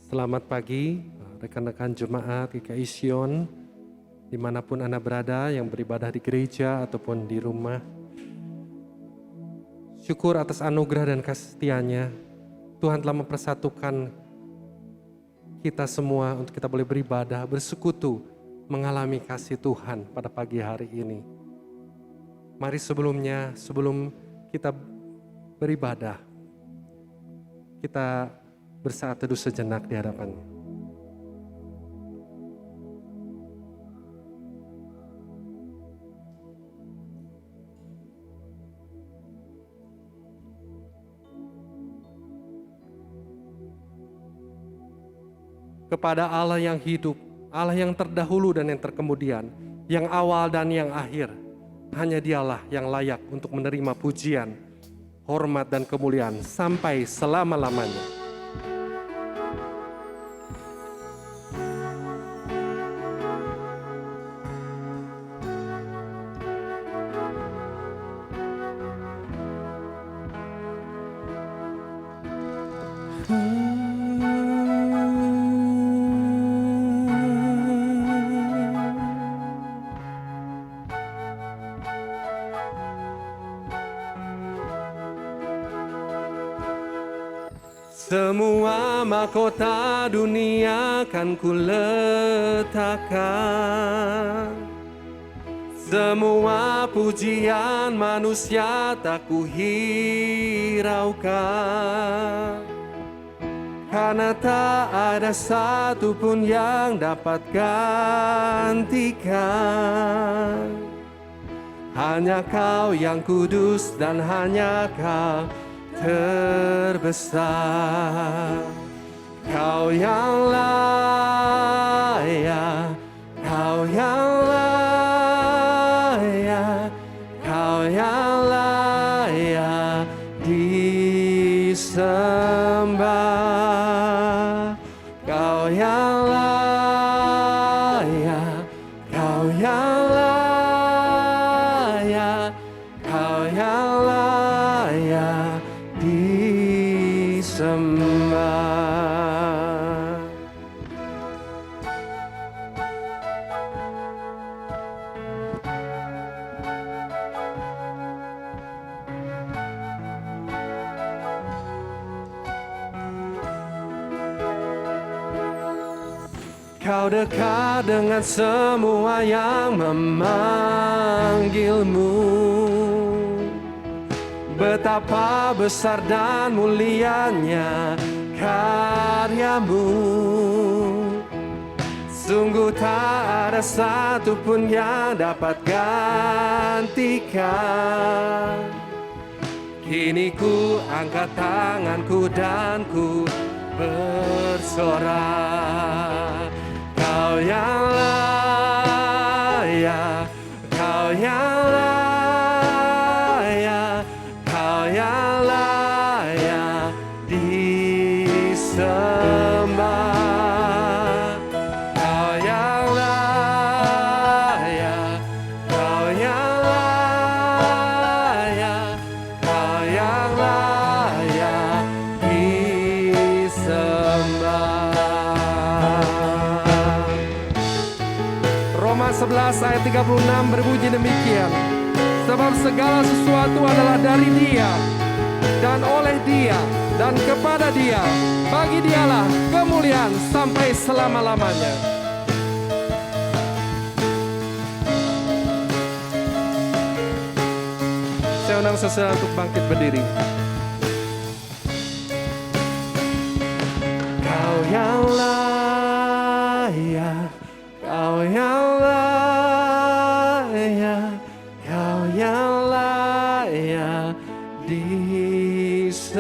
Selamat pagi rekan-rekan jemaat GKI Sion, dimanapun Anda berada yang beribadah di gereja ataupun di rumah. Syukur atas anugerah dan kasih setianya. Tuhan telah mempersatukan kita semua untuk kita boleh beribadah, bersekutu, mengalami kasih Tuhan pada pagi hari ini. Mari sebelum kita beribadah, kita bersaat teduh sejenak di hadapan-Nya. Kepada Allah yang hidup, Allah yang terdahulu dan yang terkemudian, yang awal dan yang akhir, hanya Dialah yang layak untuk menerima pujian, hormat dan kemuliaan sampai selama-lamanya. Semua mahkota dunia kan kuletakkan, semua pujian manusia tak kuhiraukan, karena tak ada satu pun yang dapat gantikan. Hanya Kau yang kudus dan hanya Kau terbesar. Kau yang layak, Kau yang layak, Kau yang layak disembah. Kau yang layak, Kau yang layak, Kau yang layak disembah. Kau dekat dengan semua yang memanggilmu. Betapa besar dan mulianya karyamu. Sungguh tak ada satu pun yang dapat gantikan. Kini ku angkat tanganku dan ku bersorak. Kau yang layak, Kau yang layak, Kau yang layak disembah. Kau yang layak, Kau yang layak, Kau yang layak disembah. Roma 11 ayat 36 berbunyi demikian. Sebab segala sesuatu adalah dari Dia, dan oleh Dia, dan kepada Dia. Bagi Dialah kemuliaan sampai selama-lamanya. Saya undang saudara untuk bangkit berdiri. Kau yang layak, Kau yang layak, Kau yang layak disembah.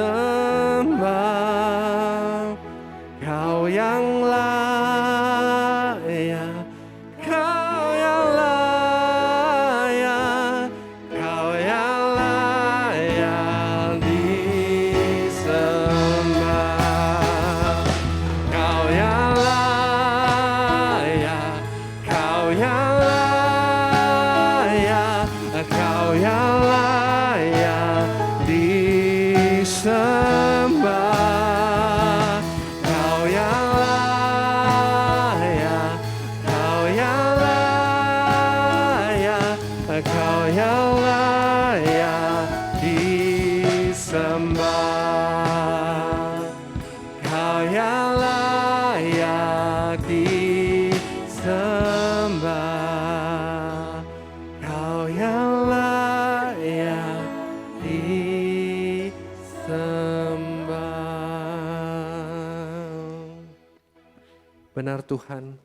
Kau yang layak, Kau yang layak, Kau yang layak disembah. Kau yang layak, Kau yang layak, Kau yang layak disembah. Benar Tuhan,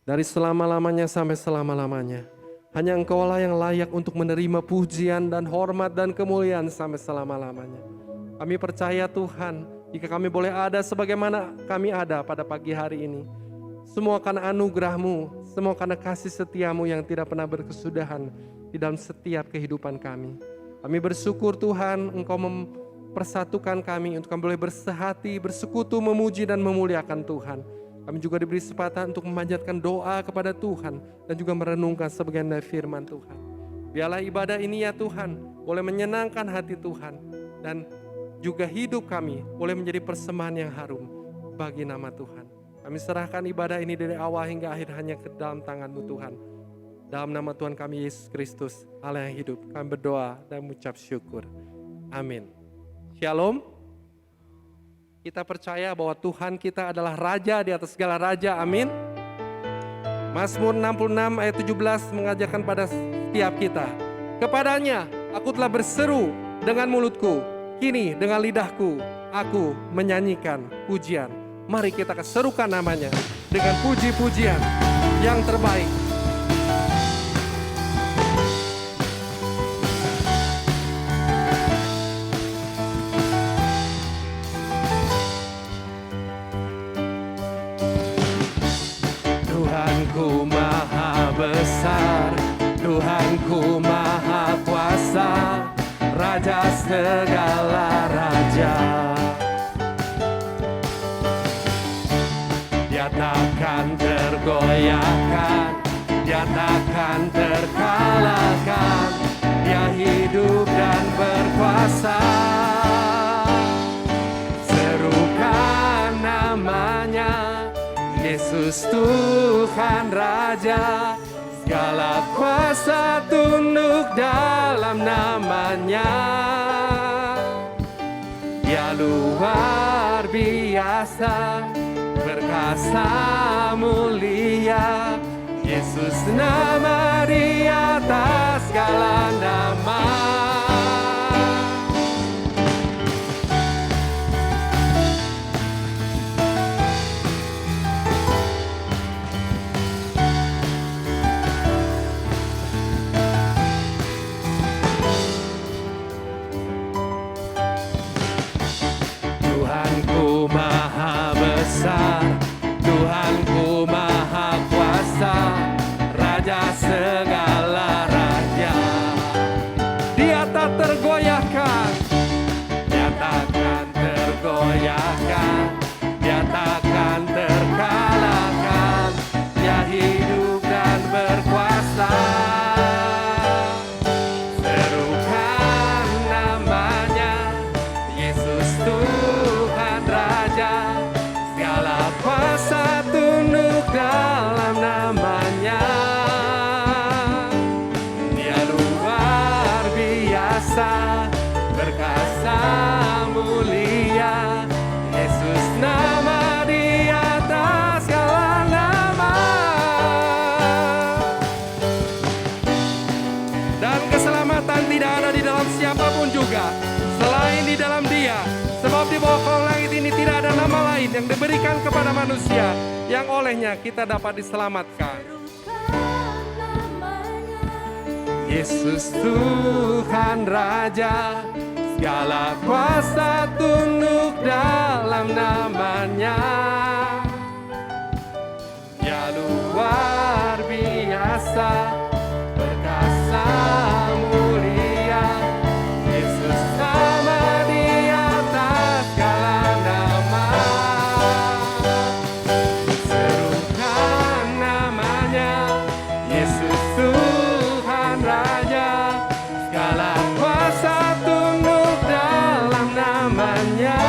dari selama-lamanya sampai selama-lamanya, hanya Engkau-lah yang layak untuk menerima pujian dan hormat dan kemuliaan sampai selama-lamanya. Kami percaya Tuhan, jika kami boleh ada sebagaimana kami ada pada pagi hari ini, semua karena anugerah-Mu, semua karena kasih setia-Mu yang tidak pernah berkesudahan di dalam setiap kehidupan kami. Kami bersyukur Tuhan, Engkau mempersatukan kami untuk kami boleh bersehati, bersekutu, memuji dan memuliakan Tuhan. Kami juga diberi kesempatan untuk memanjatkan doa kepada Tuhan dan juga merenungkan sebagian dari firman Tuhan. Biarlah ibadah ini ya Tuhan boleh menyenangkan hati Tuhan dan juga hidup kami boleh menjadi persembahan yang harum bagi nama Tuhan. Kami serahkan ibadah ini dari awal hingga akhir hanya ke dalam tangan-Mu Tuhan. Dalam nama Tuhan kami Yesus Kristus, Allah yang hidup, kami berdoa dan mengucap syukur. Amin. Shalom. Kita percaya bahwa Tuhan kita adalah Raja di atas segala Raja, amin. Mazmur 66 ayat 17 mengajarkan pada setiap kita. Kepadanya aku telah berseru dengan mulutku, kini dengan lidahku aku menyanyikan pujian. Mari kita serukan namanya dengan puji-pujian yang terbaik. Tuhanku maha besar, Tuhanku maha kuasa, Raja segala raja. Dia takkan tergoyahkan, dia takkan terkalahkan, dia hidup dan berkuasa. Serukan namanya, Yesus Tuhan Raja, segala kuasa tunduk dalam namanya. Dia luar biasa, perkasa mulia, Yesus nama di atas segala nama. Tuhanku maha besar, Tuhanku maha kuasa, Raja segala raja. Dia tak tergoyahkan, dia takkan tergoyahkan, dia takkan terkalahkan, dia hidup dan berkuasa. Serukan namanya, Yesus Tuhan Raja, segala kuasa tunduk dalam namanya. Dia luar biasa, perkasa mulia, Yesus nama di atas segala nama. Dan keselamatan tidak ada di dalam siapapun juga selain di dalam Dia. Sebab di bawah kolong langit ini tidak ada nama lain yang diberikan kepada manusia yang olehnya kita dapat diselamatkan. Yesus Tuhan Raja, segala kuasa tunduk dalam namanya. Dia luar biasa, perkasa mulia, Yesus nama di atas segala nama. Serukan namanya, Yesus Tuhan Raja, segala kuasa tunduk dalam namanya.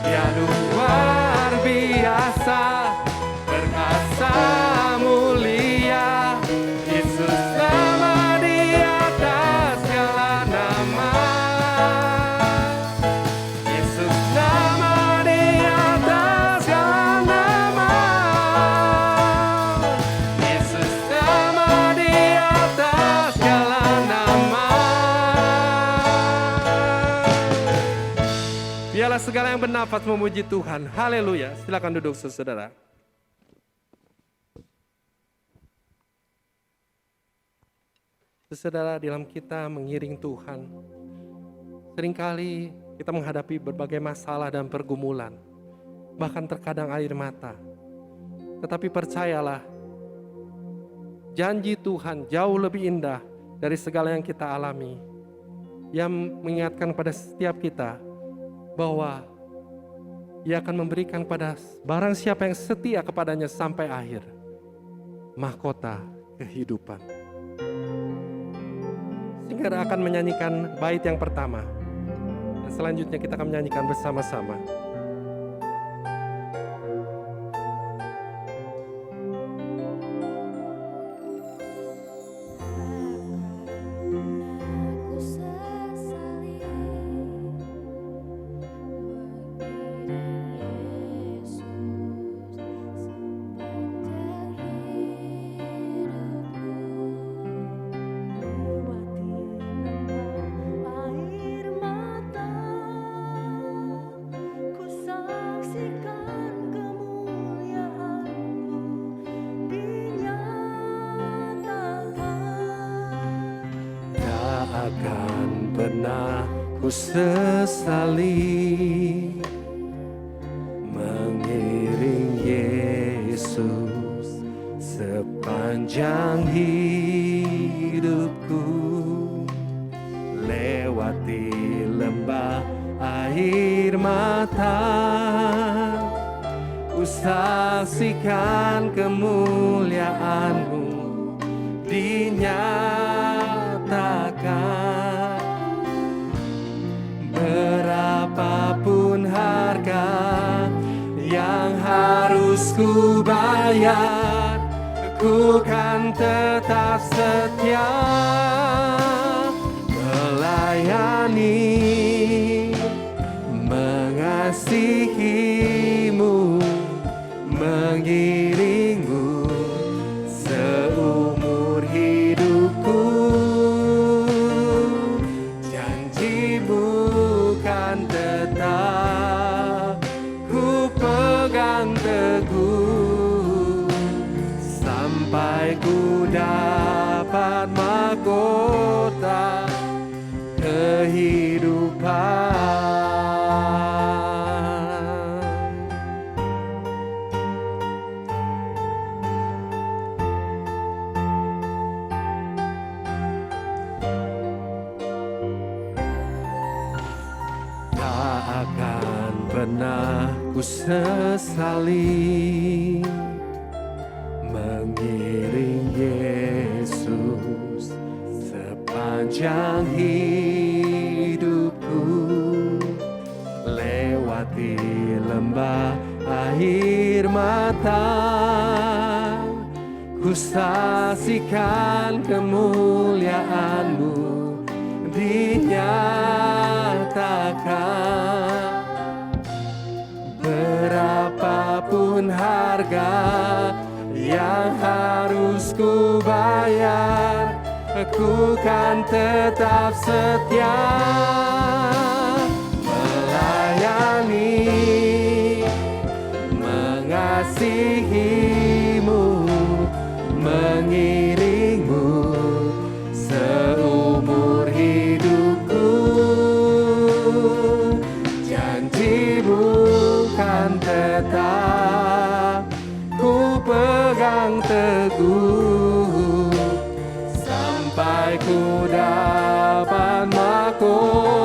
Dia luar biasa, perkasa mulia, Biarlah segala yang bernafas memuji Tuhan. Haleluya. Silakan duduk saudara. Saudara, dalam kita mengiring Tuhan, seringkali kita menghadapi berbagai masalah dan pergumulan, bahkan terkadang air mata. Tetapi percayalah, janji Tuhan jauh lebih indah dari segala yang kita alami, yang mengingatkan pada setiap kita bahwa Ia akan memberikan pada barang siapa yang setia kepadanya sampai akhir, mahkota kehidupan. Sehingga akan menyanyikan bait yang pertama, dan selanjutnya kita akan menyanyikan bersama-sama. Akan pernah ku sesali mengiring Yesus sepanjang hidupku, lewati lembah air mata, ku saksikan kemuliaan-Mu dinyatakan. Berapapun harga yang harus ku bayar, ku kan tetap setia melayani, mengasihi-Mu, mengiring-Mu seumur hidupku. Janji-Mu kan tetap ku pegang teguh sampai ku dapat mahkota kehidupan. Tak akan pernah ku sesali mengiring Yesus sepanjang hidupku, lewati lembah air mata, ku saksikan kemuliaan-Mu dinyatakan. Berapapun harga yang harus ku bayar, ku kan tetap setia melayani, mengasihi-Mu, mengiring-Mu seumur hidupku. Janji-Mu kan tetap ku pegang teguh sampai ku dapat mahkota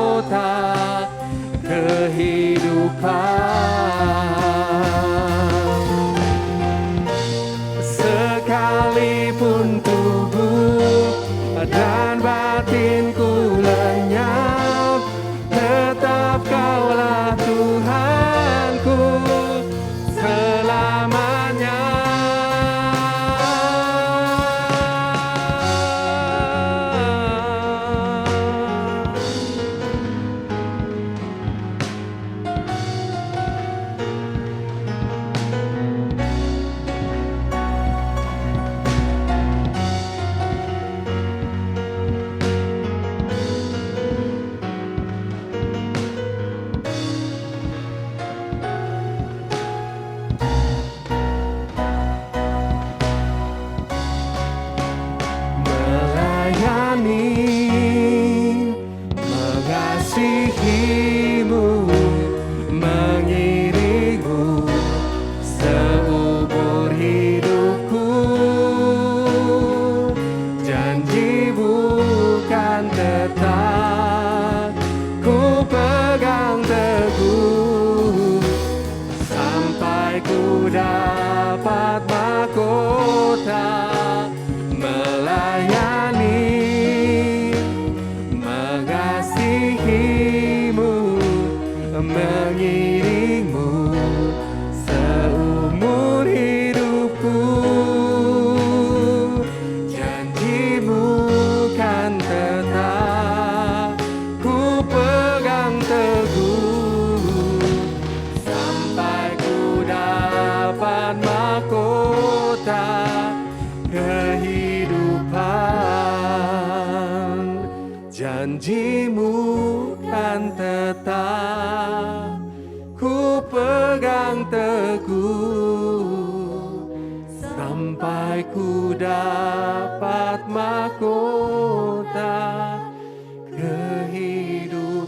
mengiringmu seumur hidupku. Janjimu kan tetap ku pegang teguh sampai ku dapat mahkota kehidupan. Janjimu kan tetap ku pegang teguh sampai ku dapat mahkota kehidupan.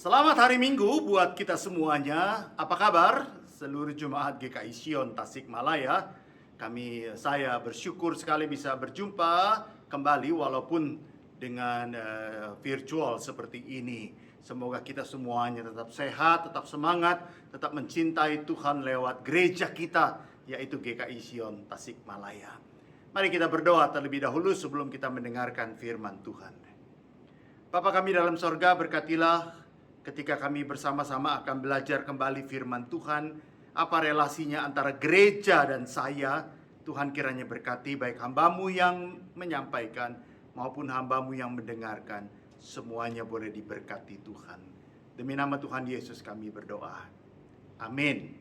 Selamat hari Minggu buat kita semuanya. Apa kabar seluruh jemaat GKI Sion Tasikmalaya? Saya bersyukur sekali bisa berjumpa kembali walaupun dengan virtual seperti ini. Semoga kita semuanya tetap sehat, tetap semangat, tetap mencintai Tuhan lewat gereja kita, yaitu GKI Sion Tasikmalaya. Mari kita berdoa terlebih dahulu sebelum kita mendengarkan firman Tuhan. Bapa kami dalam sorga, berkatilah ketika kami bersama-sama akan belajar kembali firman Tuhan, apa relasinya antara gereja dan saya. Tuhan kiranya berkati baik hamba-Mu yang menyampaikan maupun hamba-Mu yang mendengarkan. Semuanya boleh diberkati Tuhan. Demi nama Tuhan Yesus kami berdoa. Amin.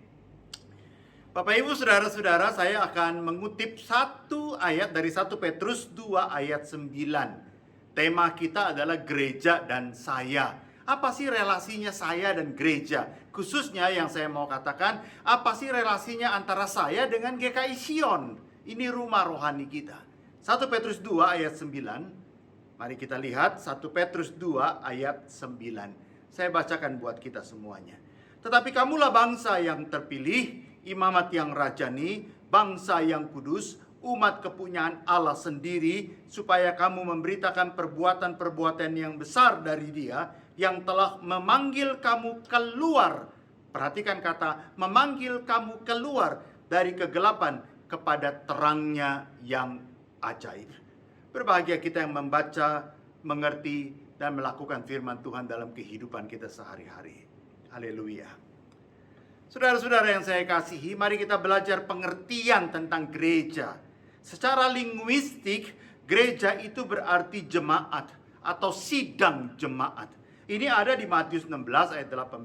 Bapak Ibu Saudara-saudara, saya akan mengutip satu ayat dari 1 Petrus 2 ayat 9. Tema kita adalah gereja dan saya. Apa sih relasinya saya dan gereja? Khususnya yang saya mau katakan, apa sih relasinya antara saya dengan GKI Sion? Ini rumah rohani kita. 1 Petrus 2 ayat 9. Mari kita lihat 1 Petrus 2 ayat 9. Saya bacakan buat kita semuanya. Tetapi kamulah bangsa yang terpilih, imamat yang rajani, bangsa yang kudus, umat kepunyaan Allah sendiri, supaya kamu memberitakan perbuatan-perbuatan yang besar dari Dia yang telah memanggil kamu keluar. Perhatikan kata memanggil kamu keluar dari kegelapan kepada terangnya yang ajaib. Berbahagia kita yang membaca, mengerti, dan melakukan firman Tuhan dalam kehidupan kita sehari-hari. Haleluya. Saudara-saudara yang saya kasihi, mari kita belajar pengertian tentang gereja. Secara linguistik, gereja itu berarti jemaat atau sidang jemaat. Ini ada di Matius 16 ayat 18,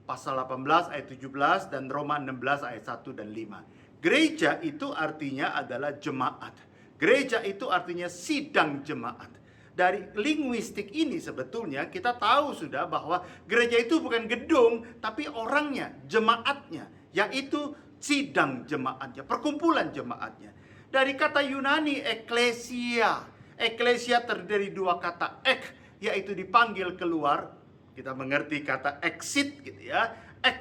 pasal 18 ayat 17, dan Roma 16 ayat 1 dan 5. Gereja itu artinya adalah jemaat. Gereja itu artinya sidang jemaat. Dari linguistik ini sebetulnya kita tahu sudah bahwa gereja itu bukan gedung, tapi orangnya, jemaatnya, yaitu sidang jemaatnya, perkumpulan jemaatnya. Dari kata Yunani eklesia. Eklesia terdiri dua kata yaitu dipanggil keluar. Kita mengerti kata exit gitu ya.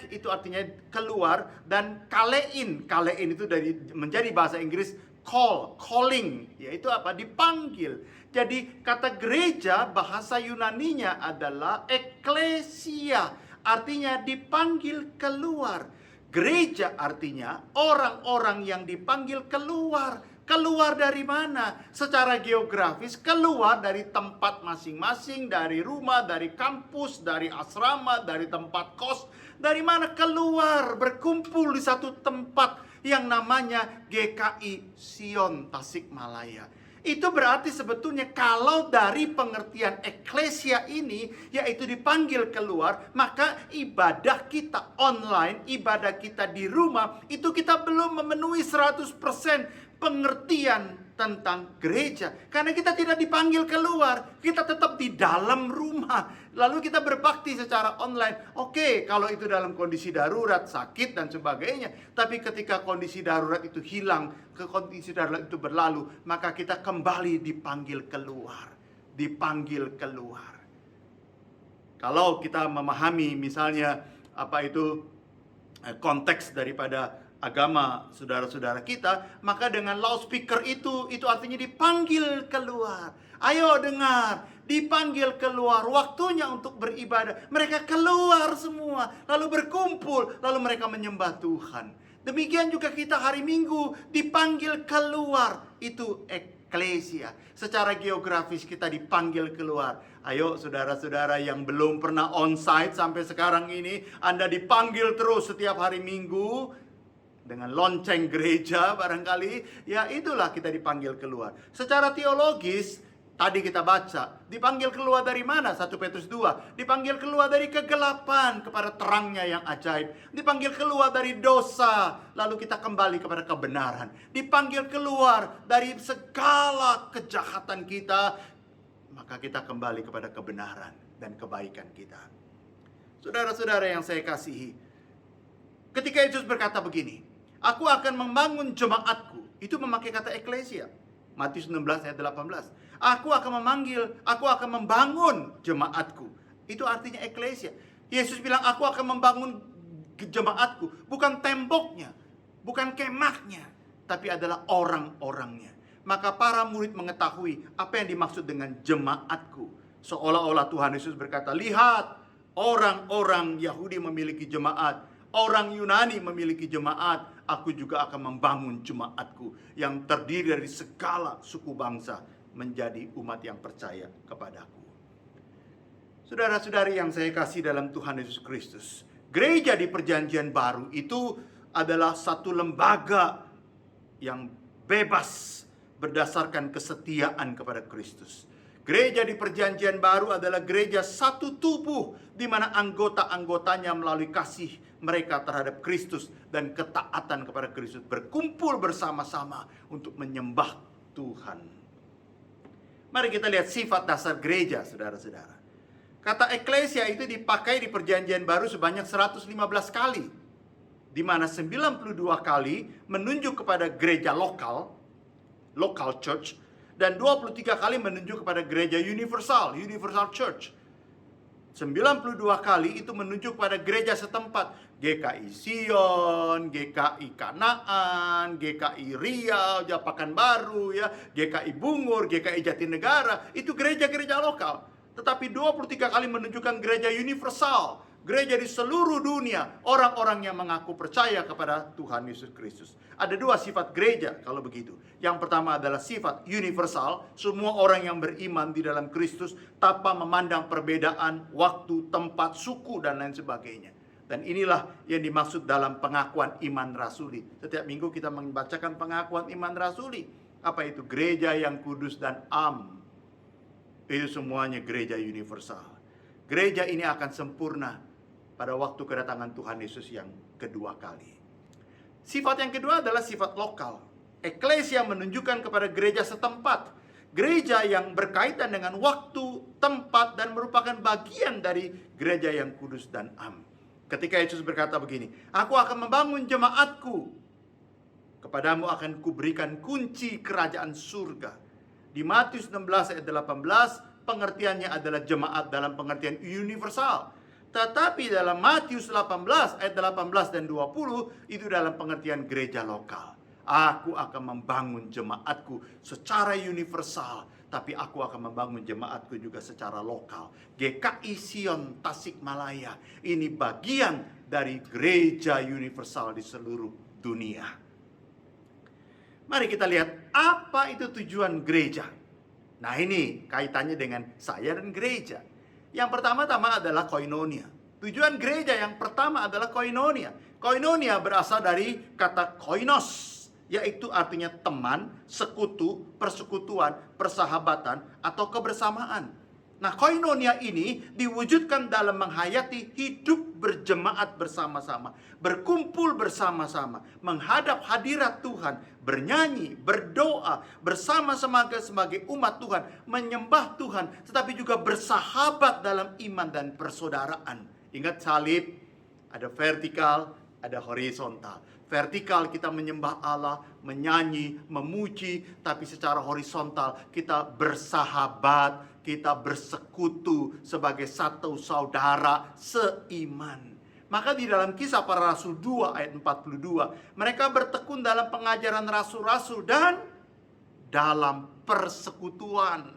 Itu artinya keluar, dan kalein. Kalein itu menjadi bahasa Inggris calling, yaitu apa? Dipanggil. Jadi kata gereja bahasa Yunaninya adalah eklesia, artinya dipanggil keluar. Gereja artinya orang-orang yang dipanggil keluar. Keluar dari mana? Secara geografis, keluar dari tempat masing-masing, dari rumah, dari kampus, dari asrama, dari tempat kos. Dari mana keluar? Berkumpul di satu tempat yang namanya GKI Sion Tasikmalaya. Itu berarti sebetulnya kalau dari pengertian eklesia ini, yaitu dipanggil keluar, maka ibadah kita online, ibadah kita di rumah, itu kita belum memenuhi 100% pengertian tentang gereja. Karena kita tidak dipanggil keluar, kita tetap di dalam rumah. Lalu kita berbakti secara online. Oke, kalau itu dalam kondisi darurat, sakit dan sebagainya. Tapi ketika kondisi darurat itu hilang, kondisi darurat itu berlalu, maka kita kembali dipanggil keluar. Dipanggil keluar. Kalau kita memahami misalnya apa itu konteks daripada agama saudara-saudara kita, maka dengan loudspeaker itu artinya dipanggil keluar. Ayo dengar, dipanggil keluar, waktunya untuk beribadah. Mereka keluar semua, lalu berkumpul, lalu mereka menyembah Tuhan. Demikian juga kita hari Minggu dipanggil keluar, itu eklesia. Secara geografis kita dipanggil keluar. Ayo saudara-saudara yang belum pernah onsite sampai sekarang ini, Anda dipanggil terus setiap hari Minggu dengan lonceng gereja barangkali. Ya itulah kita dipanggil keluar. Secara teologis, tadi kita baca, dipanggil keluar dari mana? 1 Petrus 2. Dipanggil keluar dari kegelapan kepada terangnya yang ajaib. Dipanggil keluar dari dosa, lalu kita kembali kepada kebenaran. Dipanggil keluar dari segala kejahatan kita, maka kita kembali kepada kebenaran dan kebaikan kita. Saudara-saudara yang saya kasihi, ketika Yesus berkata begini, aku akan membangun jemaatku, itu memakai kata eklesia. Matius 16 ayat 18. Aku akan membangun jemaatku. Itu artinya eklesia. Yesus bilang aku akan membangun jemaatku, bukan temboknya, bukan kemahnya, tapi adalah orang-orangnya. Maka para murid mengetahui apa yang dimaksud dengan jemaatku. Seolah-olah Tuhan Yesus berkata, lihat, orang-orang Yahudi memiliki jemaat, orang Yunani memiliki jemaat, aku juga akan membangun jemaatku yang terdiri dari segala suku bangsa menjadi umat yang percaya kepadaku. Saudara-saudari yang saya kasih dalam Tuhan Yesus Kristus, gereja di Perjanjian Baru itu adalah satu lembaga yang bebas berdasarkan kesetiaan kepada Kristus. Gereja di Perjanjian Baru adalah gereja satu tubuh, di mana anggota-anggotanya melalui kasih mereka terhadap Kristus dan ketaatan kepada Kristus berkumpul bersama-sama untuk menyembah Tuhan. Mari kita lihat sifat dasar gereja, saudara-saudara. Kata eklesia itu dipakai di Perjanjian Baru sebanyak 115 kali, di mana 92 kali menunjuk kepada gereja local church, dan 23 kali menunjuk kepada gereja universal church. 92 kali itu menunjuk pada gereja setempat. GKI Sion, GKI Kanaan, GKI Riau, Japakan Baru, ya, GKI Bungur, GKI Jatinegara. Itu gereja-gereja lokal. Tetapi 23 kali menunjukkan gereja universal, gereja di seluruh dunia, orang-orang yang mengaku percaya kepada Tuhan Yesus Kristus. Ada dua sifat gereja kalau begitu. Yang pertama adalah sifat universal, semua orang yang beriman di dalam Kristus tanpa memandang perbedaan waktu, tempat, suku, dan lain sebagainya. Dan inilah yang dimaksud dalam pengakuan iman rasuli. Setiap minggu kita membacakan pengakuan iman rasuli. Apa itu? Gereja yang kudus dan am. Itu semuanya gereja universal. Gereja ini akan sempurna pada waktu kedatangan Tuhan Yesus yang kedua kali. Sifat yang kedua adalah sifat lokal. Eklesia menunjukkan kepada gereja setempat. Gereja yang berkaitan dengan waktu, tempat, dan merupakan bagian dari gereja yang kudus dan am. Ketika Yesus berkata begini, aku akan membangun jemaatku, kepadamu akan kuberikan kunci kerajaan surga. Di Matius 16 ayat 18, pengertiannya adalah jemaat dalam pengertian universal. Tetapi dalam Matius 18 ayat 18 dan 20 itu dalam pengertian gereja lokal. Aku akan membangun jemaatku secara universal, tapi aku akan membangun jemaatku juga secara lokal. GKI Sion Tasikmalaya ini bagian dari gereja universal di seluruh dunia. Mari kita lihat apa itu tujuan gereja. Nah, ini kaitannya dengan saya dan gereja. Yang pertama-tama adalah koinonia. Tujuan gereja yang pertama adalah koinonia. Koinonia berasal dari kata koinos, yaitu artinya teman, sekutu, persekutuan, persahabatan, atau kebersamaan. Nah, koinonia ini diwujudkan dalam menghayati hidup berjemaat bersama-sama, berkumpul bersama-sama, menghadap hadirat Tuhan, bernyanyi, berdoa, bersama-sama sebagai umat Tuhan, menyembah Tuhan, tetapi juga bersahabat dalam iman dan persaudaraan. Ingat salib, ada vertikal, ada horizontal. Vertikal kita menyembah Allah, menyanyi, memuji, tapi secara horizontal kita bersahabat, kita bersekutu sebagai satu saudara seiman. Maka di dalam Kisah Para Rasul 2 ayat 42, mereka bertekun dalam pengajaran rasul-rasul dan dalam persekutuan.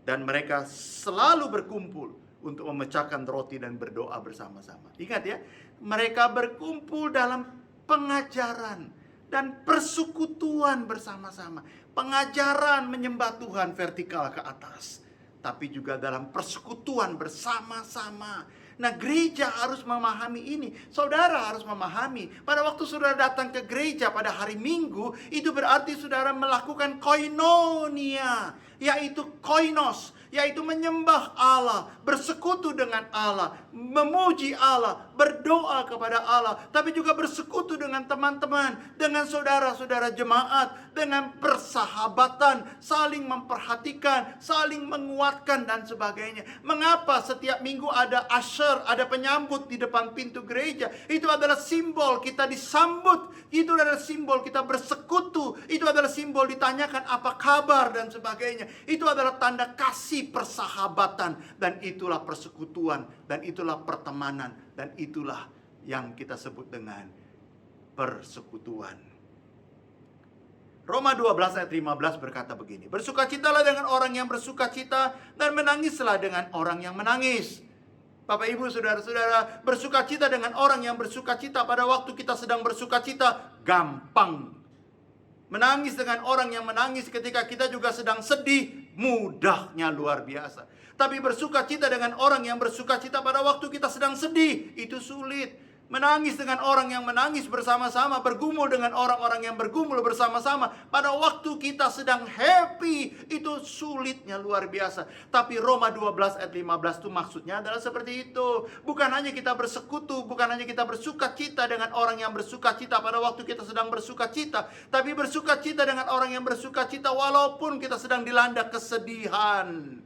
Dan mereka selalu berkumpul untuk memecahkan roti dan berdoa bersama-sama. Ingat ya, mereka berkumpul dalam pengajaran dan persekutuan bersama-sama. Pengajaran menyembah Tuhan vertikal ke atas, tapi juga dalam persekutuan bersama-sama. Nah, gereja harus memahami ini. Saudara harus memahami, pada waktu saudara datang ke gereja pada hari Minggu, itu berarti saudara melakukan koinonia, yaitu koinos, yaitu menyembah Allah, bersekutu dengan Allah, memuji Allah, berdoa kepada Allah, tapi juga bersekutu dengan teman-teman, dengan saudara-saudara jemaat, dengan persahabatan, saling memperhatikan, saling menguatkan dan sebagainya. Mengapa setiap minggu ada usher, ada penyambut di depan pintu gereja? Itu adalah simbol kita disambut, itu adalah simbol kita bersekutu, itu adalah simbol ditanyakan apa kabar dan sebagainya. Itu adalah tanda kasih persahabatan, dan itulah persekutuan, dan itulah pertemanan, dan itulah yang kita sebut dengan persekutuan. Roma 12 ayat 15 berkata begini, bersukacitalah dengan orang yang bersukacita, dan menangislah dengan orang yang menangis. Bapak Ibu saudara-saudara, bersukacita dengan orang yang bersukacita pada waktu kita sedang bersukacita gampang. Menangis dengan orang yang menangis ketika kita juga sedang sedih, mudahnya luar biasa. Tapi bersukacita dengan orang yang bersukacita pada waktu kita sedang sedih, itu sulit. Menangis dengan orang yang menangis bersama-sama, bergumul dengan orang-orang yang bergumul bersama-sama pada waktu kita sedang happy, itu sulitnya luar biasa. Tapi Roma 12 ayat 15 itu maksudnya adalah seperti itu. Bukan hanya kita bersekutu, bukan hanya kita bersukacita dengan orang yang bersukacita pada waktu kita sedang bersukacita, tapi bersukacita dengan orang yang bersukacita walaupun kita sedang dilanda kesedihan.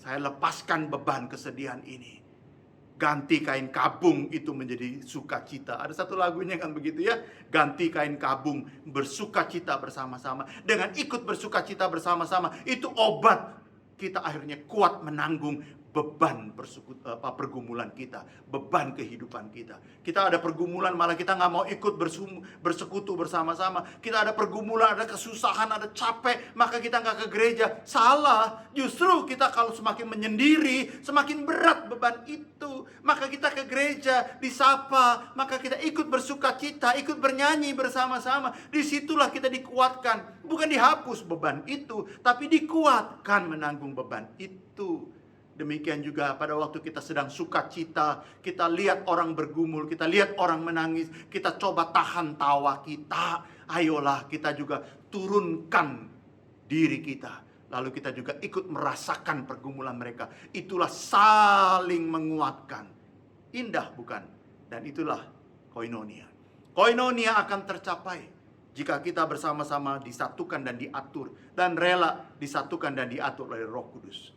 Saya lepaskan beban kesedihan ini, ganti kain kabung itu menjadi sukacita. Ada satu lagunya kan begitu ya. Ganti kain kabung, bersukacita bersama-sama. Dengan ikut bersukacita bersama-sama, itu obat kita akhirnya kuat menanggung beban pergumulan kita, beban kehidupan kita. Kita ada pergumulan malah kita nggak mau ikut bersekutu bersama-sama. Kita ada pergumulan, ada kesusahan, ada capek, maka kita nggak ke gereja. Salah, justru kita kalau semakin menyendiri, semakin berat beban itu. Maka kita ke gereja, disapa, maka kita ikut bersukacita, ikut bernyanyi bersama-sama. Disitulah kita dikuatkan, bukan dihapus beban itu, tapi dikuatkan menanggung beban itu. Demikian juga pada waktu kita sedang sukacita, kita lihat orang bergumul, kita lihat orang menangis, kita coba tahan tawa kita. Ayolah kita juga turunkan diri kita, lalu kita juga ikut merasakan pergumulan mereka. Itulah saling menguatkan. Indah bukan? Dan itulah koinonia. Koinonia akan tercapai jika kita bersama-sama disatukan dan diatur, dan rela disatukan dan diatur oleh Roh Kudus.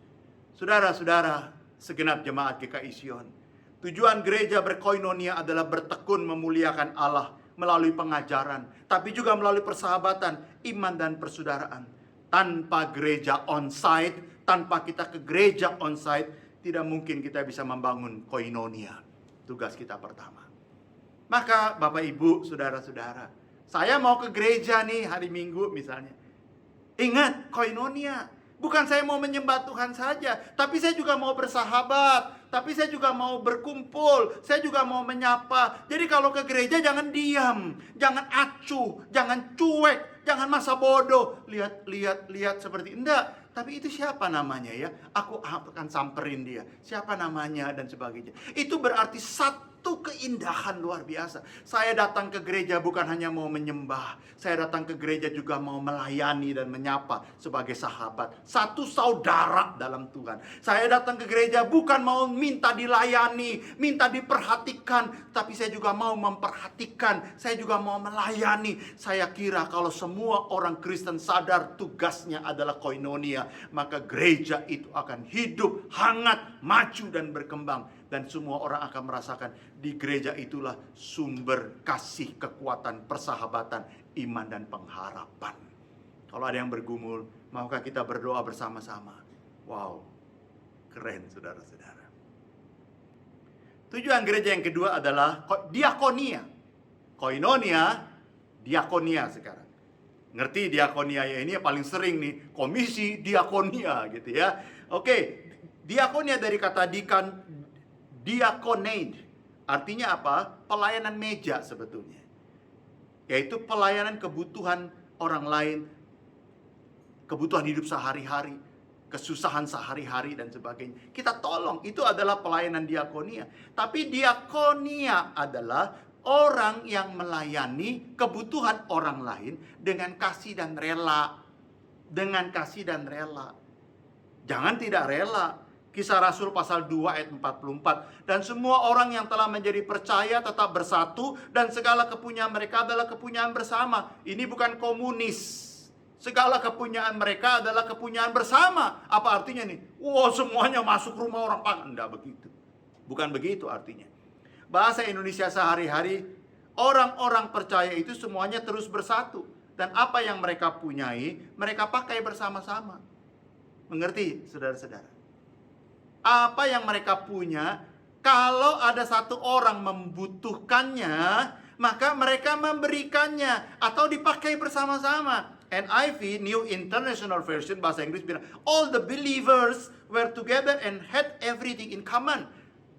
Saudara-saudara, segenap jemaat GKI Sion, tujuan gereja berkoinonia adalah bertekun memuliakan Allah melalui pengajaran, tapi juga melalui persahabatan, iman dan persaudaraan. Tanpa gereja on-site, tanpa kita ke gereja on-site, tidak mungkin kita bisa membangun koinonia. Tugas kita pertama. Maka Bapak Ibu, saudara-saudara, saya mau ke gereja nih hari Minggu misalnya. Ingat, koinonia. Bukan saya mau menyembah Tuhan saja, tapi saya juga mau bersahabat, tapi saya juga mau berkumpul, saya juga mau menyapa. Jadi kalau ke gereja jangan diam, jangan acuh, jangan cuek, jangan masa bodoh, lihat seperti enggak. Tapi itu siapa namanya ya? Aku akan samperin dia. Siapa namanya dan sebagainya. Itu berarti satu keindahan luar biasa. Saya datang ke gereja bukan hanya mau menyembah. Saya datang ke gereja juga mau melayani dan menyapa sebagai sahabat. Satu saudara dalam Tuhan. Saya datang ke gereja bukan mau minta dilayani, minta diperhatikan. Tapi saya juga mau memperhatikan. Saya juga mau melayani. Saya kira kalau semua orang Kristen sadar tugasnya adalah koinonia, maka gereja itu akan hidup, hangat, maju dan berkembang. Dan semua orang akan merasakan di gereja itulah sumber kasih, kekuatan, persahabatan, iman dan pengharapan. Kalau ada yang bergumul, maukah kita berdoa bersama-sama? Wow, keren saudara-saudara. Tujuan gereja yang kedua adalah diakonia. Koinonia, diakonia sekarang. Ngerti diakonia ya, ini yang paling sering nih, komisi diakonia gitu ya. Oke, diakonia dari kata diakonate. Artinya apa? Pelayanan meja sebetulnya. Yaitu pelayanan kebutuhan orang lain, kebutuhan hidup sehari-hari, kesusahan sehari-hari dan sebagainya. Kita tolong, itu adalah pelayanan diakonia. Tapi diakonia adalah orang yang melayani kebutuhan orang lain dengan kasih dan rela. Dengan kasih dan rela. Jangan tidak rela. Kisah Rasul pasal 2 ayat 44. Dan semua orang yang telah menjadi percaya tetap bersatu, dan segala kepunyaan mereka adalah kepunyaan bersama. Ini bukan komunis. Segala kepunyaan mereka adalah kepunyaan bersama. Apa artinya nih? Wow, semuanya masuk rumah orang pangan. Enggak begitu. Bukan begitu artinya. Bahasa Indonesia sehari-hari, orang-orang percaya itu semuanya terus bersatu. Dan apa yang mereka punyai, mereka pakai bersama-sama. Mengerti, saudara-saudara? Apa yang mereka punya, kalau ada satu orang membutuhkannya, maka mereka memberikannya atau dipakai bersama-sama. NIV, New International Version, bahasa Inggris bilang, all the believers were together and had everything in common.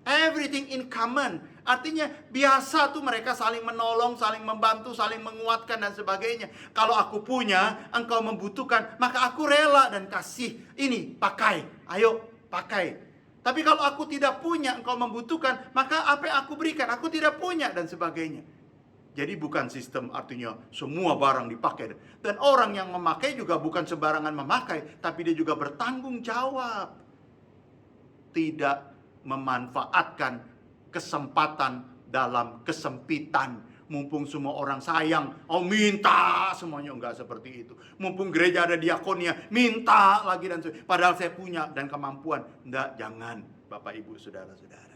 Everything in common. Artinya biasa tuh mereka saling menolong, saling membantu, saling menguatkan dan sebagainya. Kalau aku punya, engkau membutuhkan, maka aku rela dan kasih. Ini, pakai. Ayo, pakai. Tapi kalau aku tidak punya, engkau membutuhkan, maka apa yang aku berikan? Aku tidak punya dan sebagainya. Jadi bukan sistem artinya semua barang dipakai. Dan orang yang memakai juga bukan sembarangan memakai, tapi dia juga bertanggung jawab. Tidak memanfaatkan kesempatan dalam kesempitan. Mumpung semua orang sayang, oh minta, semuanya enggak seperti itu. Mumpung gereja ada diakonia, minta lagi dan padahal saya punya dan kemampuan. Enggak, jangan Bapak Ibu Saudara-saudara.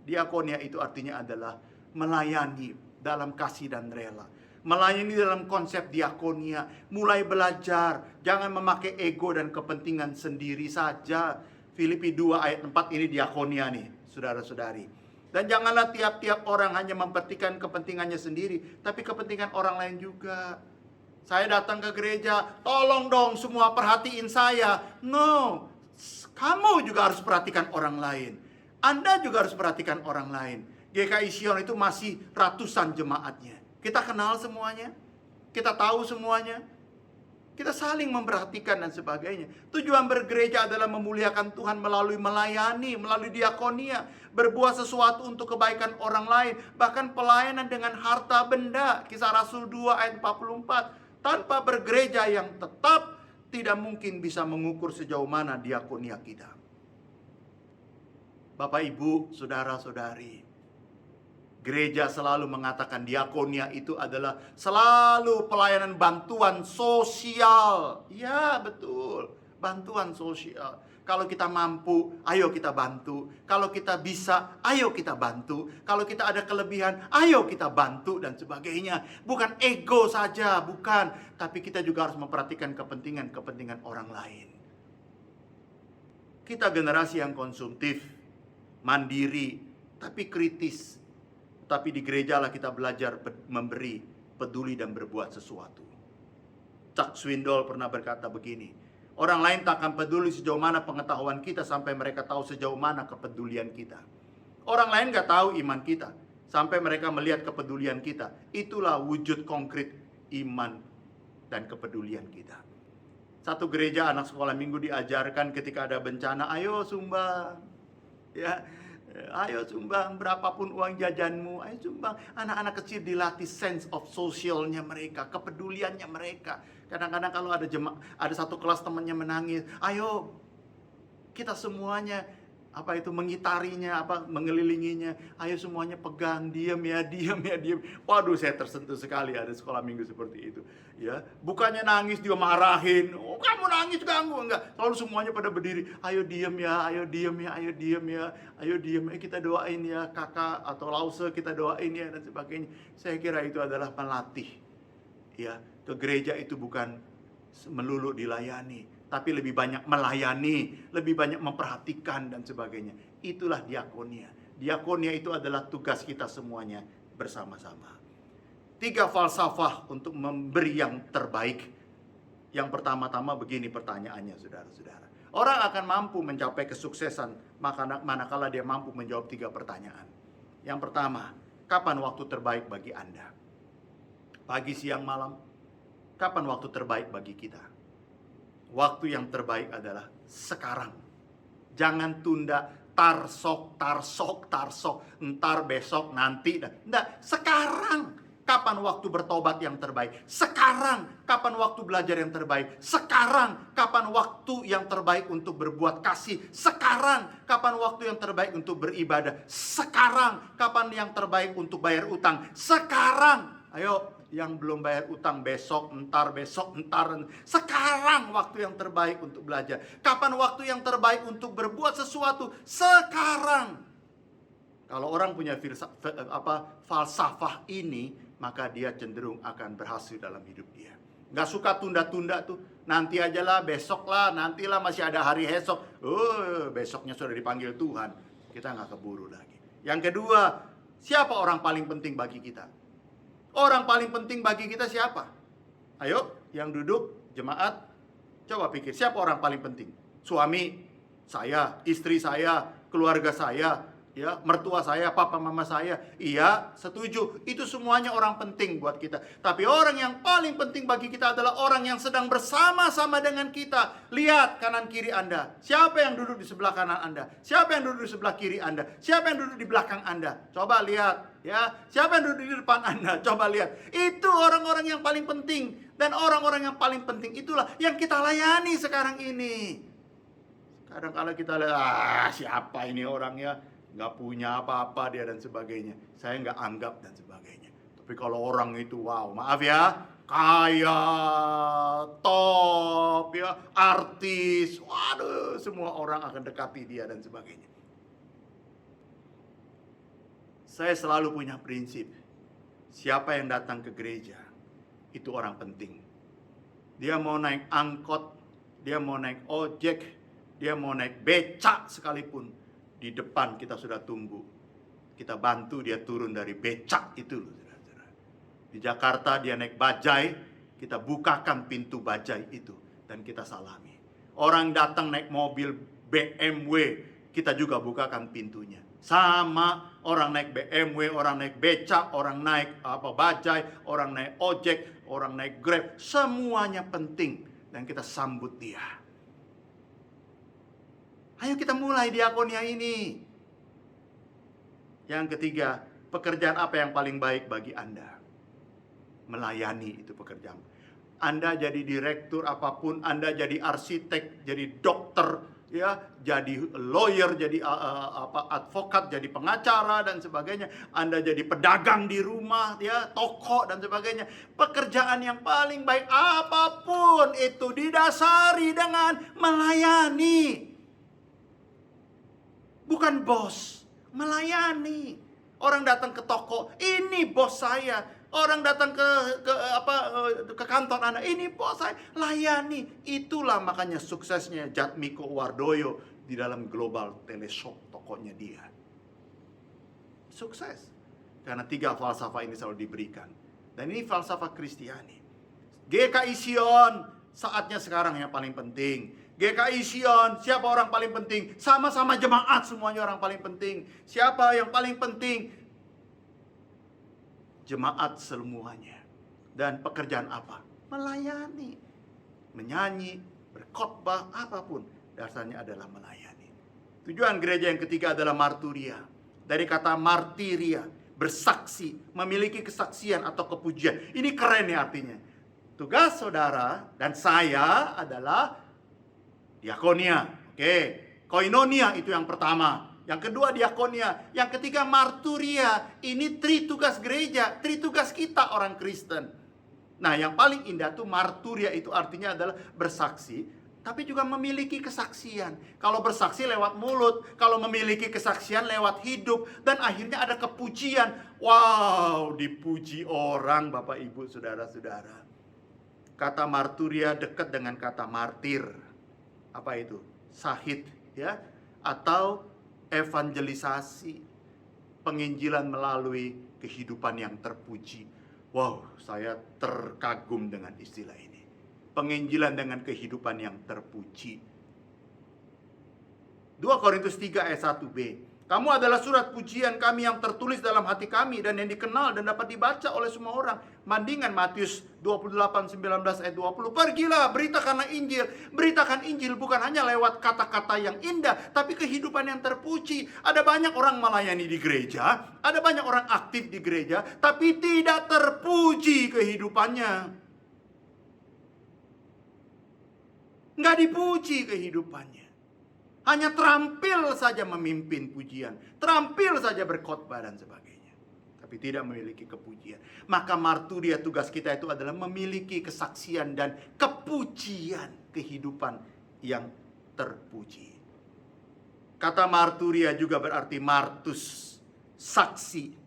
Diakonia itu artinya adalah melayani dalam kasih dan rela. Melayani dalam konsep diakonia, mulai belajar, jangan memakai ego dan kepentingan sendiri saja. Filipi 2 ayat 4 ini diakonia nih, saudara-saudari. Dan janganlah tiap-tiap orang hanya memperhatikan kepentingannya sendiri, tapi kepentingan orang lain juga. Saya datang ke gereja, tolong dong semua perhatiin saya. No, kamu juga harus perhatikan orang lain. Anda juga harus perhatikan orang lain. GKI Sion itu masih ratusan jemaatnya. Kita kenal semuanya, kita tahu semuanya. Kita saling memperhatikan dan sebagainya. Tujuan bergereja adalah memuliakan Tuhan melalui melayani, melalui diakonia, berbuat sesuatu untuk kebaikan orang lain, bahkan pelayanan dengan harta benda. Kisah Rasul 2 ayat 44. Tanpa bergereja yang tetap, tidak mungkin bisa mengukur sejauh mana diakonia kita. Bapak, Ibu, saudara-saudari, gereja selalu mengatakan diakonia itu adalah selalu pelayanan bantuan sosial. Ya, betul. Bantuan sosial. Kalau kita mampu, ayo kita bantu. Kalau kita bisa, ayo kita bantu. Kalau kita ada kelebihan, ayo kita bantu dan sebagainya. Bukan ego saja, bukan. Tapi kita juga harus memperhatikan kepentingan orang lain. Kita generasi yang konsumtif, mandiri, tapi kritis. Tapi di gereja lah kita belajar memberi, peduli dan berbuat sesuatu. Chuck Swindoll pernah berkata begini, orang lain tak akan peduli sejauh mana pengetahuan kita sampai mereka tahu sejauh mana kepedulian kita. Orang lain gak tahu iman kita sampai mereka melihat kepedulian kita. Itulah wujud konkret iman dan kepedulian kita. Satu gereja anak sekolah minggu diajarkan ketika ada bencana, ayo sumbang. Ya, ayo sumbang berapapun uang jajanmu, ayo sumbang. Anak-anak kecil dilatih sense of socialnya mereka, kepeduliannya mereka. Kadang-kadang kalau ada satu kelas temannya menangis, ayo kita semuanya mengitarinya, mengelilinginya. Ayo semuanya pegang, diam ya. Waduh, saya tersentuh sekali ada sekolah minggu seperti itu. Ya, bukannya nangis dia marahin. Oh, kamu nangis ganggu enggak? Lalu semuanya pada berdiri. Ayo diam ya, ayo diam ya, ayo diam ya, ayo diam. Kita doain ya kakak atau lause, kita doain ya dan sebagainya. Saya kira itu adalah melatih. Ya, ke gereja itu bukan melulu dilayani, tapi lebih banyak melayani, lebih banyak memperhatikan dan sebagainya. Itulah diakonia. Diakonia itu adalah tugas kita semuanya bersama-sama. 3 falsafah untuk memberi yang terbaik. Yang pertama-tama begini pertanyaannya, saudara-saudara. Orang akan mampu mencapai kesuksesan manakala dia mampu menjawab 3 pertanyaan. Yang pertama, kapan waktu terbaik bagi Anda? Pagi, siang, malam? Kapan waktu terbaik bagi kita? Waktu yang terbaik adalah sekarang. Jangan tunda, tarsok, ntar besok, nanti. Enggak, sekarang. Kapan waktu bertobat yang terbaik? Sekarang. Kapan waktu belajar yang terbaik? Sekarang. Kapan waktu yang terbaik untuk berbuat kasih? Sekarang. Kapan waktu yang terbaik untuk beribadah? Sekarang. Kapan yang terbaik untuk bayar utang? Sekarang. Ayo, yang belum bayar utang besok, ntar. Sekarang waktu yang terbaik untuk belajar. Kapan waktu yang terbaik untuk berbuat sesuatu? Sekarang. Kalau orang punya falsafah ini, maka dia cenderung akan berhasil dalam hidup dia. Nggak suka tunda-tunda tuh. Nanti aja lah, besok lah, nantilah masih ada hari esok. Besoknya sudah dipanggil Tuhan. Kita nggak keburu lagi. Yang kedua, siapa orang paling penting bagi kita? Orang paling penting bagi kita siapa? Ayo, yang duduk, jemaat, coba pikir, siapa orang paling penting? Suami, saya, istri saya, keluarga saya, ya, mertua saya, papa mama saya. Iya, setuju. Itu semuanya orang penting buat kita. Tapi orang yang paling penting bagi kita adalah orang yang sedang bersama-sama dengan kita. Lihat kanan kiri Anda. Siapa yang duduk di sebelah kanan Anda? Siapa yang duduk di sebelah kiri Anda? Siapa yang duduk di belakang Anda? Coba lihat, ya. Siapa yang duduk di depan Anda? Coba lihat. Itu orang-orang yang paling penting. Dan orang-orang yang paling penting itulah yang kita layani sekarang ini. Kadang-kadang kita lihat, siapa ini orangnya? Nggak punya apa-apa dia dan sebagainya. Saya nggak anggap dan sebagainya. Tapi kalau orang itu, wow, maaf ya, kaya, top, ya, artis, waduh, semua orang akan dekati dia dan sebagainya. Saya selalu punya prinsip, siapa yang datang ke gereja, itu orang penting. Dia mau naik angkot, dia mau naik ojek, dia mau naik becak sekalipun, di depan kita sudah tunggu. Kita bantu dia turun dari becak itu. Di Jakarta dia naik bajai, kita bukakan pintu bajai itu dan kita salami. Orang datang naik mobil BMW, kita juga bukakan pintunya. Sama, orang naik BMW, orang naik becak, orang naik bajai, orang naik ojek, orang naik Grab, semuanya penting dan kita sambut dia. Ayo kita mulai diakonia ini. Yang ketiga, pekerjaan apa yang paling baik bagi Anda? Melayani itu pekerjaan. Anda jadi direktur apapun, Anda jadi arsitek, jadi dokter, ya, jadi lawyer, jadi advokat, jadi pengacara dan sebagainya. Anda jadi pedagang di rumah, ya, toko dan sebagainya. Pekerjaan yang paling baik apapun itu didasari dengan melayani. Bukan bos, melayani. Orang datang ke toko, ini bos saya. Orang datang ke kantor Anda, ini bos saya. Layani. Itulah makanya suksesnya Jatmiko Wardoyo di dalam Global Teleshop, tokonya dia. Sukses. Karena 3 falsafah ini selalu diberikan. Dan ini falsafah Kristiani. GKI Sion, saatnya sekarang yang paling penting. GKI Sion, siapa orang paling penting? Sama-sama jemaat semuanya orang paling penting. Siapa yang paling penting? Jemaat semuanya. Dan pekerjaan apa? Melayani. Menyanyi, berkhotbah, apapun. Dasarnya adalah melayani. Tujuan gereja yang ketiga adalah marturia. Dari kata martiria, bersaksi, memiliki kesaksian atau kepujian. Ini keren ya artinya. Tugas saudara dan saya adalah diakonia. Oke. Koinonia itu yang pertama. Yang kedua diakonia. Yang ketiga marturia. Ini tritugas gereja. Tritugas kita orang Kristen. Nah, yang paling indah tuh marturia itu artinya adalah bersaksi. Tapi juga memiliki kesaksian. Kalau bersaksi lewat mulut. Kalau memiliki kesaksian lewat hidup. Dan akhirnya ada kepujian. Wow, dipuji orang Bapak Ibu Saudara-saudara. Kata marturia dekat dengan kata martir. Apa itu? Syahid, ya, atau evangelisasi. penginjilan melalui kehidupan yang terpuji. Wow, saya terkagum dengan istilah ini. Penginjilan dengan kehidupan yang terpuji. 2 Korintus 3 ayat 1b. Kamu adalah surat pujian kami yang tertulis dalam hati kami dan yang dikenal dan dapat dibaca oleh semua orang. Mandingan Matius 28:19 ayat 20. Pergilah, beritakanlah Injil. Beritakan Injil bukan hanya lewat kata-kata yang indah, tapi kehidupan yang terpuji. Ada banyak orang melayani di gereja, ada banyak orang aktif di gereja, tapi tidak terpuji kehidupannya. Nggak dipuji kehidupannya. Hanya terampil saja memimpin pujian, terampil saja berkhotbah dan sebagainya, tapi tidak memiliki kepujian. Maka marturia, tugas kita itu adalah memiliki kesaksian dan kepujian kehidupan yang terpuji. Kata marturia juga berarti martus, saksi.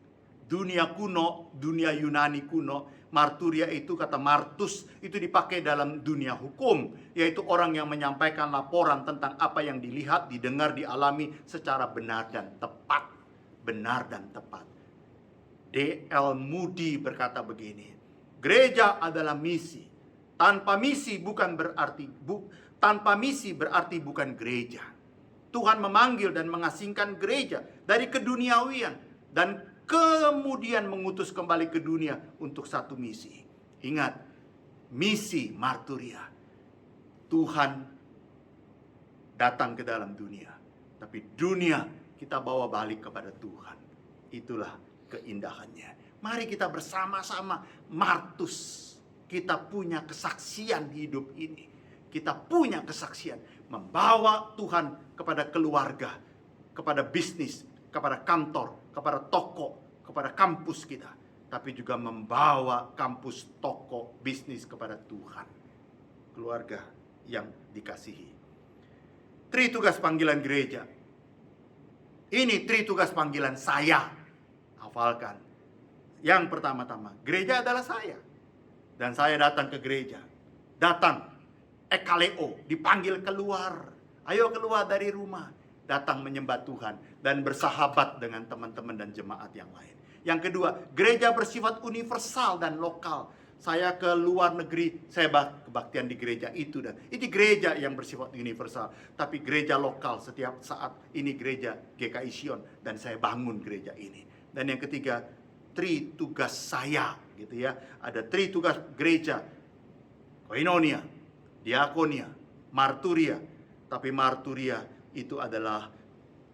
Dunia kuno, dunia Yunani kuno, marturia itu, kata martus itu dipakai dalam dunia hukum, yaitu orang yang menyampaikan laporan tentang apa yang dilihat, didengar, dialami secara benar dan tepat. Benar dan tepat. D.L. Moody berkata begini, gereja adalah misi. Tanpa misi berarti bukan gereja. Tuhan memanggil dan mengasingkan gereja dari keduniawian dan kemudian mengutus kembali ke dunia untuk satu misi. Ingat, misi marturia. Tuhan datang ke dalam dunia, tapi dunia kita bawa balik kepada Tuhan. Itulah keindahannya. Mari kita bersama-sama martus. Kita punya kesaksian hidup ini. Kita punya kesaksian membawa Tuhan kepada keluarga, kepada bisnis, kepada kantor, kepada toko, kepada kampus kita, tapi juga membawa kampus, toko, bisnis kepada Tuhan, keluarga yang dikasihi. Tritugas panggilan gereja. Ini tritugas panggilan saya. Hafalkan. Yang pertama-tama, gereja adalah saya. Dan saya datang ke gereja. Datang, ekaleo, dipanggil keluar. Ayo keluar dari rumah. Datang menyembah Tuhan dan bersahabat dengan teman-teman dan jemaat yang lain. Yang kedua, gereja bersifat universal dan lokal. Saya ke luar negeri, saya kebaktian di gereja itu, dan ini gereja yang bersifat universal. Tapi gereja lokal, setiap saat ini gereja GKI Sion, dan saya bangun gereja ini. Dan yang ketiga, tritugas saya, gitu ya. Ada tritugas gereja, koinonia, diakonia, marturia. Tapi marturia itu adalah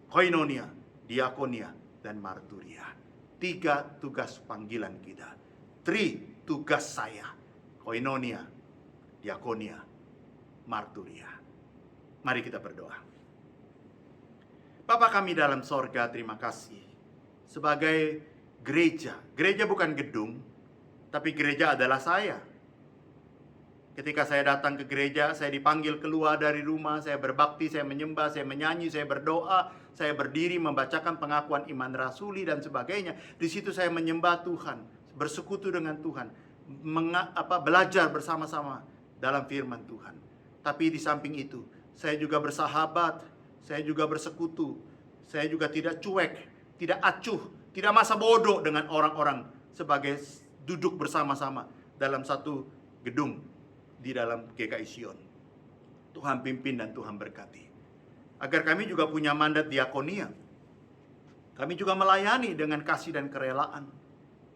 koinonia, diakonia, dan marturia. 3 tugas panggilan kita. Tugas saya, koinonia, diakonia, marturia. Mari kita berdoa. Bapa kami dalam sorga, terima kasih. Sebagai gereja, gereja bukan gedung, tapi gereja adalah saya. Ketika saya datang ke gereja, saya dipanggil keluar dari rumah, saya berbakti, saya menyembah, saya menyanyi, saya berdoa, saya berdiri membacakan pengakuan iman rasuli dan sebagainya. Di situ saya menyembah Tuhan, bersekutu dengan Tuhan, belajar bersama-sama dalam firman Tuhan. Tapi di samping itu, saya juga bersahabat, saya juga bersekutu, saya juga tidak cuek, tidak acuh, tidak masa bodoh dengan orang-orang sebagai duduk bersama-sama dalam satu gedung di dalam GKI Sion. Tuhan pimpin dan Tuhan berkati. Agar kami juga punya mandat diakonia. Kami juga melayani dengan kasih dan kerelaan.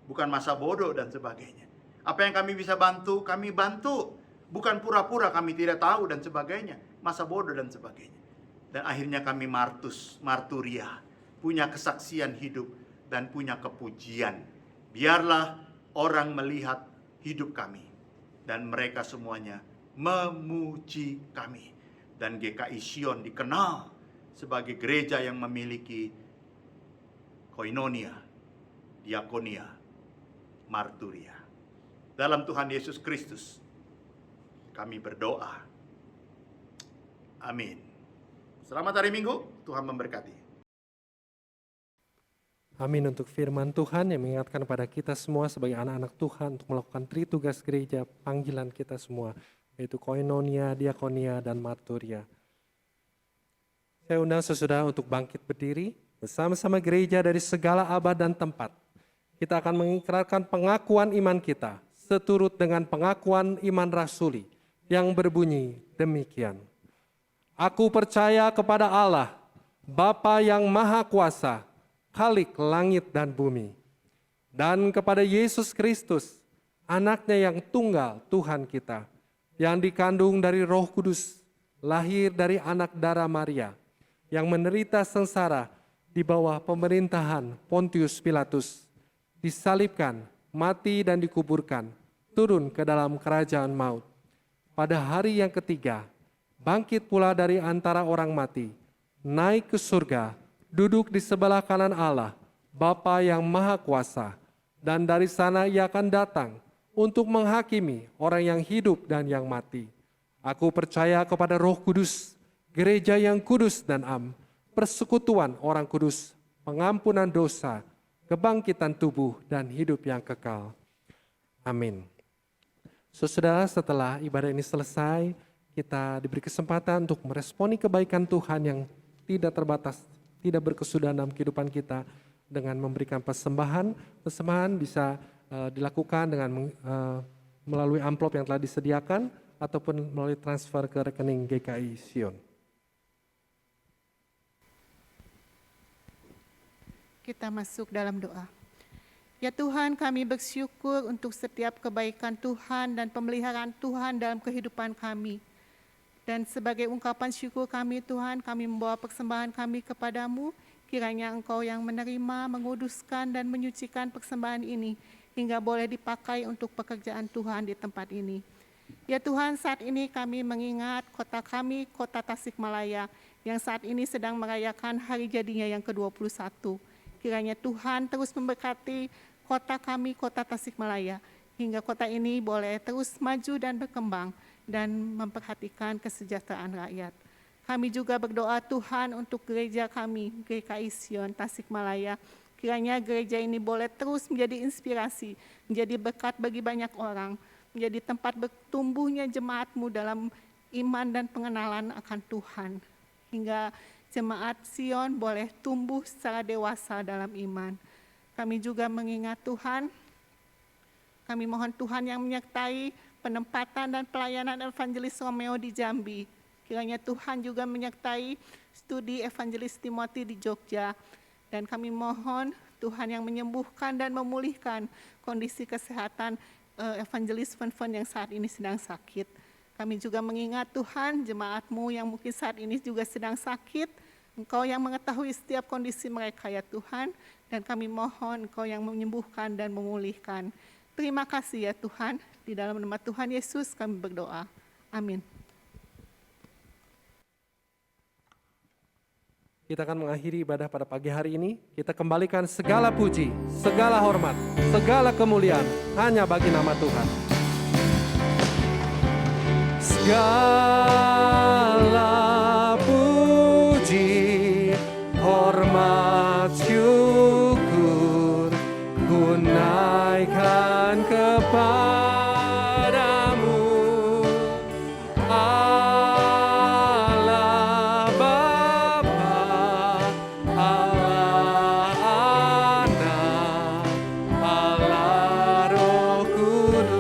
Bukan masa bodoh dan sebagainya. Apa yang kami bisa bantu, kami bantu. Bukan pura-pura kami tidak tahu dan sebagainya. Masa bodoh dan sebagainya. Dan akhirnya kami marturia. Punya kesaksian hidup dan punya kepujian. Biarlah orang melihat hidup kami. Dan mereka semuanya memuji kami. Dan GKI Sion dikenal sebagai gereja yang memiliki koinonia, diakonia, marturia. Dalam Tuhan Yesus Kristus kami berdoa. Amin. Selamat hari Minggu, Tuhan memberkati. Amin untuk firman Tuhan yang mengingatkan pada kita semua sebagai anak-anak Tuhan untuk melakukan tritugas gereja, panggilan kita semua, yaitu koinonia, diakonia, dan marturia. Saya undang sesudah untuk bangkit berdiri. bersama-sama gereja dari segala abad dan tempat, kita akan mengikrarkan pengakuan iman kita seturut dengan pengakuan iman rasuli yang berbunyi demikian. Aku percaya kepada Allah, Bapa yang Maha Kuasa, Khalik langit dan bumi, dan kepada Yesus Kristus, anaknya yang tunggal Tuhan kita, yang dikandung dari Roh Kudus, lahir dari anak darah Maria, yang menderita sengsara di bawah pemerintahan Pontius Pilatus, disalibkan, mati dan dikuburkan, turun ke dalam kerajaan maut. Pada hari yang ketiga, bangkit pula dari antara orang mati, naik ke surga, duduk di sebelah kanan Allah, Bapa yang Maha Kuasa, dan dari sana ia akan datang untuk menghakimi orang yang hidup dan yang mati. Aku percaya kepada Roh Kudus, gereja yang kudus dan am, persekutuan orang kudus, pengampunan dosa, kebangkitan tubuh dan hidup yang kekal. Amin. Saudara, setelah ibadah ini selesai, kita diberi kesempatan untuk meresponi kebaikan Tuhan yang tidak terbatas, tidak berkesudahan dalam kehidupan kita dengan memberikan persembahan. Persembahan bisa dilakukan dengan melalui amplop yang telah disediakan ataupun melalui transfer ke rekening GKI Sion. Kita masuk dalam doa. Ya Tuhan, kami bersyukur untuk setiap kebaikan Tuhan dan pemeliharaan Tuhan dalam kehidupan kami. Dan sebagai ungkapan syukur kami Tuhan, kami membawa persembahan kami kepadamu, kiranya Engkau yang menerima, menguduskan dan menyucikan persembahan ini, hingga boleh dipakai untuk pekerjaan Tuhan di tempat ini. Ya Tuhan, saat ini kami mengingat kota kami, kota Tasikmalaya, yang saat ini sedang merayakan hari jadinya yang ke-21. Kiranya Tuhan terus memberkati kota kami, kota Tasikmalaya, hingga kota ini boleh terus maju dan berkembang, dan memperhatikan kesejahteraan rakyat. Kami juga berdoa Tuhan untuk gereja kami, GKI Sion Tasikmalaya. Kiranya gereja ini boleh terus menjadi inspirasi, menjadi berkat bagi banyak orang, menjadi tempat bertumbuhnya jemaat-Mu dalam iman dan pengenalan akan Tuhan. Hingga jemaat Sion boleh tumbuh secara dewasa dalam iman. Kami juga mengingat Tuhan, kami mohon Tuhan yang menyertai penempatan dan pelayanan Evangelis Romeo di Jambi. Kiranya Tuhan juga menyertai studi Evangelis Timothy di Jogja. Dan kami mohon Tuhan yang menyembuhkan dan memulihkan kondisi kesehatan Evangelis Fen yang saat ini sedang sakit. Kami juga mengingat Tuhan, jemaat-Mu yang mungkin saat ini juga sedang sakit. Engkau yang mengetahui setiap kondisi mereka ya Tuhan. Dan kami mohon Engkau yang menyembuhkan dan memulihkan. Terima kasih ya Tuhan, di dalam nama Tuhan Yesus kami berdoa. Amin. Kita akan mengakhiri ibadah pada pagi hari ini. Kita kembalikan segala puji, segala hormat, segala kemuliaan hanya bagi nama Tuhan. Segala puji, hormat, syukur, ku naikkan kepadamu, Allah Bapa, Allah Anak, Allah Roh Kudus.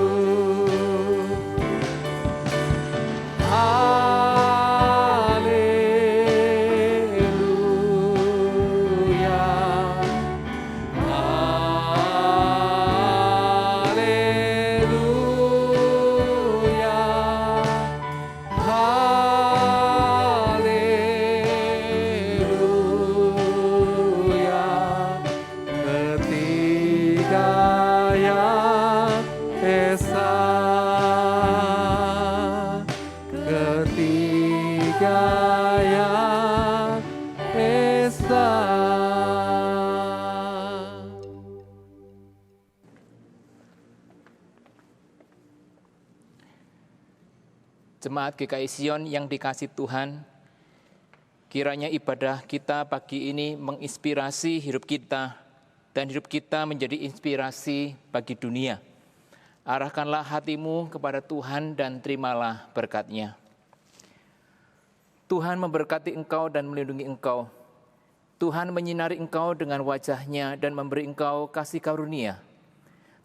Jemaat GKI Sion yang dikasihi Tuhan, kiranya ibadah kita pagi ini menginspirasi hidup kita dan hidup kita menjadi inspirasi bagi dunia. Arahkanlah hatimu kepada Tuhan dan terimalah berkat-Nya. Tuhan memberkati engkau dan melindungi engkau. Tuhan menyinari engkau dengan wajah-Nya dan memberi engkau kasih karunia.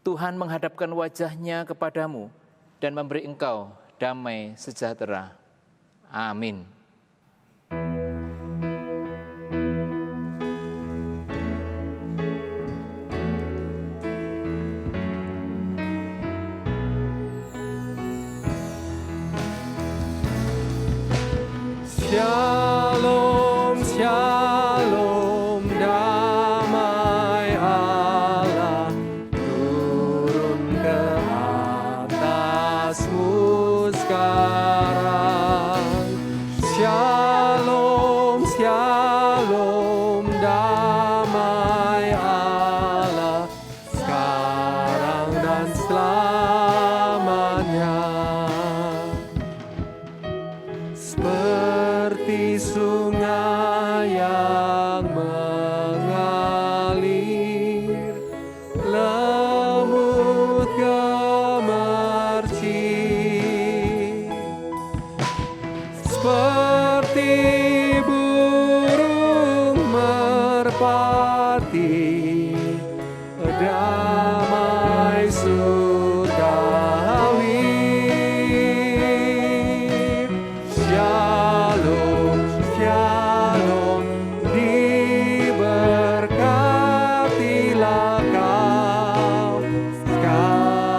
Tuhan menghadapkan wajah-Nya kepadamu dan memberi engkau damai sejahtera. Amin. Shalom, shalom, damai Allah turun ke atasmu sekarang. Shalom, shalom, damai Allah sekarang dan selamanya. Seperti sungai yang mengalir, lemut gemerci. Seperti burung merpati, damai surgawi. Shalom, shalom, diberkatilah kau sekarang.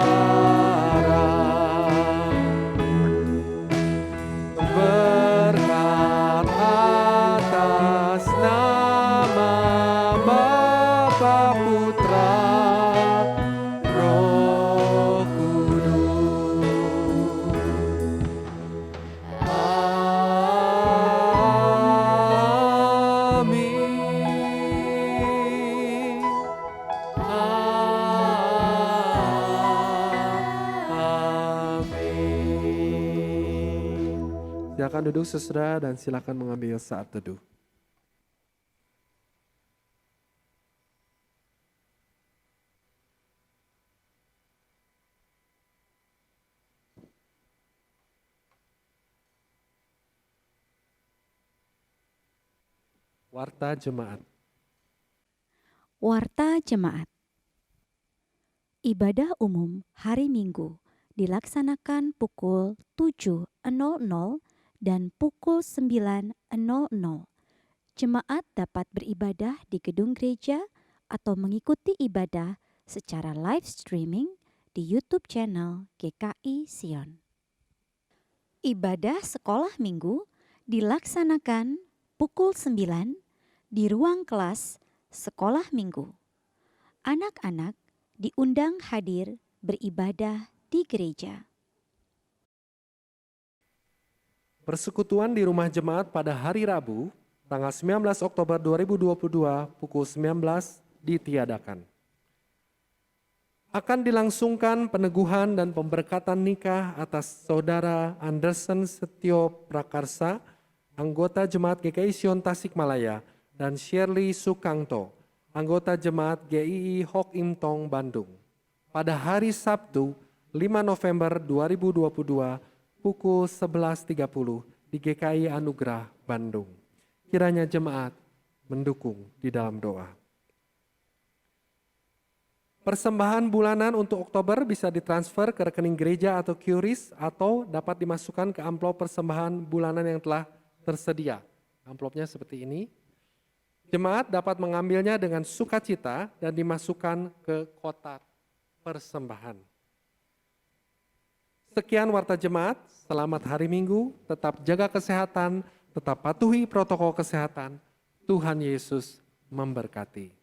Berkat atas nama Bapa, Putra, Roh Kudus. Amin. Amin. Silakan duduk saudara dan silakan mengambil saat teduh. Warta Jemaat. Warta Jemaat. Ibadah umum hari Minggu dilaksanakan pukul 7.00 dan pukul 9.00. Jemaat dapat beribadah di gedung gereja atau mengikuti ibadah secara live streaming di YouTube channel GKI Sion. Ibadah sekolah minggu dilaksanakan pukul 9 di ruang kelas sekolah minggu. Anak-anak diundang hadir beribadah di gereja. Persekutuan di rumah jemaat pada hari Rabu, tanggal 19 Oktober 2022 pukul 19 ditiadakan. Akan dilangsungkan peneguhan dan pemberkatan nikah atas Saudara Anderson Setio Prakarsa, anggota Jemaat GKI Sion Tasikmalaya, dan Shirley Sukangto, anggota Jemaat GII Hok Im Tong Bandung, pada hari Sabtu 5 November 2022 pukul 11.30 di GKI Anugerah Bandung. Kiranya jemaat mendukung di dalam doa. Persembahan bulanan untuk Oktober bisa ditransfer ke rekening gereja atau QRIS atau dapat dimasukkan ke amplop persembahan bulanan yang telah tersedia. Amplopnya seperti ini. Jemaat dapat mengambilnya dengan sukacita dan dimasukkan ke kotak persembahan. Sekian Warta Jemaat, selamat hari Minggu, tetap jaga kesehatan, tetap patuhi protokol kesehatan. Tuhan Yesus memberkati.